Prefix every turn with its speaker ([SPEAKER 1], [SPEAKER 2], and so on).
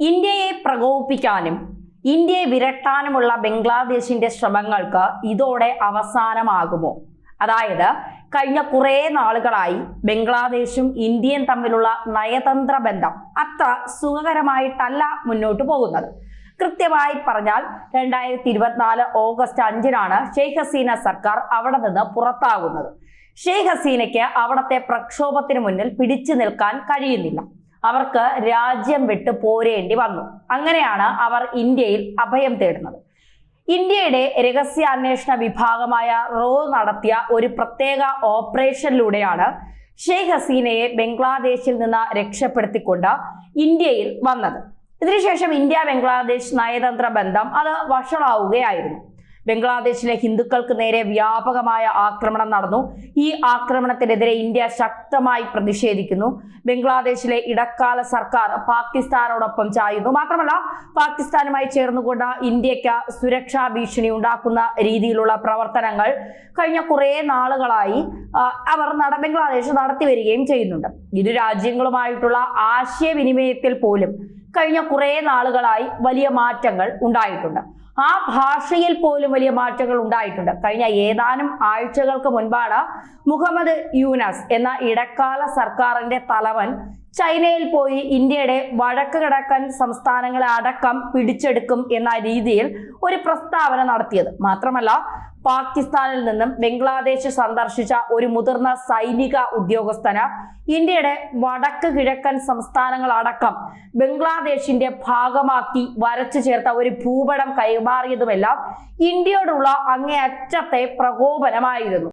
[SPEAKER 1] ഇന്ത്യയെ പ്രകോപിപ്പിക്കാനും ഇന്ത്യയെ വിരട്ടാനുമുള്ള ബംഗ്ലാദേശിന്റെ ശ്രമങ്ങൾക്ക് ഇതോടെ അവസാനമാകുമോ? അതായത് കഴിഞ്ഞ കുറേ നാളുകളായി ബംഗ്ലാദേശും ഇന്ത്യയും തമ്മിലുള്ള നയതന്ത്ര ബന്ധം അത്ര സുഖകരമായിട്ടല്ല മുന്നോട്ട് പോകുന്നത്. കൃത്യമായി പറഞ്ഞാൽ 2024 ഓഗസ്റ്റ് 5-നാണ് ഷെയ്ഖ് ഹസീന സർക്കാർ അവിടെ നിന്ന് പുറത്താകുന്നത്. ഷെയ്ഖ് ഹസീനയ്ക്ക് അവിടത്തെ പ്രക്ഷോഭത്തിന് മുന്നിൽ പിടിച്ചു നിൽക്കാൻ കഴിയുന്നില്ല. അവർക്ക് രാജ്യം വിട്ട് പോരേണ്ടി വന്നു. അങ്ങനെയാണ് അവർ ഇന്ത്യയിൽ അഭയം തേടുന്നത്. ഇന്ത്യയുടെ രഹസ്യാന്വേഷണ വിഭാഗമായ റോ നടത്തിയ ഒരു പ്രത്യേക ഓപ്പറേഷനിലൂടെയാണ് ഷെയ്ഖ് ഹസീനയെ ബംഗ്ലാദേശിൽ നിന്ന് രക്ഷപ്പെടുത്തിക്കൊണ്ട് ഇന്ത്യയിൽ വന്നത്. ഇതിനുശേഷം ഇന്ത്യ ബംഗ്ലാദേശ് നയതന്ത്ര ബന്ധം അത് വഷളാവുകയായിരുന്നു. ബംഗ്ലാദേശിലെ ഹിന്ദുക്കൾക്ക് നേരെ വ്യാപകമായ ആക്രമണം നടന്നു. ഈ ആക്രമണത്തിനെതിരെ ഇന്ത്യ ശക്തമായി പ്രതിഷേധിക്കുന്നു. ബംഗ്ലാദേശിലെ ഇടക്കാല സർക്കാർ പാകിസ്ഥാനോടൊപ്പം ചായുന്നു. മാത്രമല്ല, പാകിസ്ഥാനുമായി ചേർന്നുകൊണ്ട് ഇന്ത്യക്ക് സുരക്ഷാ ഭീഷണി ഉണ്ടാക്കുന്ന രീതിയിലുള്ള പ്രവർത്തനങ്ങൾ കഴിഞ്ഞ കുറേ നാളുകളായി അവർ ബംഗ്ലാദേശ് നടത്തി വരികയും ചെയ്യുന്നുണ്ട്. ഇരു രാജ്യങ്ങളുമായിട്ടുള്ള ആശയവിനിമയത്തിൽ പോലും കഴിഞ്ഞ കുറേ നാളുകളായി വലിയ മാറ്റങ്ങൾ ഉണ്ടായിട്ടുണ്ട്. ആ ഭാഷയിൽ പോലും വലിയ മാറ്റങ്ങൾ ഉണ്ടായിട്ടുണ്ട്. കഴിഞ്ഞ ഏതാനും ആഴ്ചകൾക്ക് മുൻപാണ് മുഹമ്മദ് യൂനസ് എന്ന ഇടക്കാല സർക്കാരിന്റെ തലവൻ ചൈനയിൽ പോയി ഇന്ത്യയുടെ വടക്ക് കിഴക്കൻ സംസ്ഥാനങ്ങളെ അടക്കം പിടിച്ചെടുക്കും എന്ന രീതിയിൽ ഒരു പ്രസ്താവന നടത്തിയത്. മാത്രമല്ല, പാകിസ്ഥാനിൽ നിന്നും ബംഗ്ലാദേശ് സന്ദർശിച്ച ഒരു മുതിർന്ന സൈനിക ഉദ്യോഗസ്ഥന് ഇന്ത്യയുടെ വടക്ക് കിഴക്കൻ സംസ്ഥാനങ്ങൾ അടക്കം ബംഗ്ലാദേശിന്റെ ഭാഗമാക്കി വരച്ചു ചേർത്ത ഒരു ഭൂപടം കൈമാറിയതുമെല്ലാം ഇന്ത്യയോടുള്ള അങ്ങേയറ്റത്തെ പ്രകോപനമായിരുന്നു.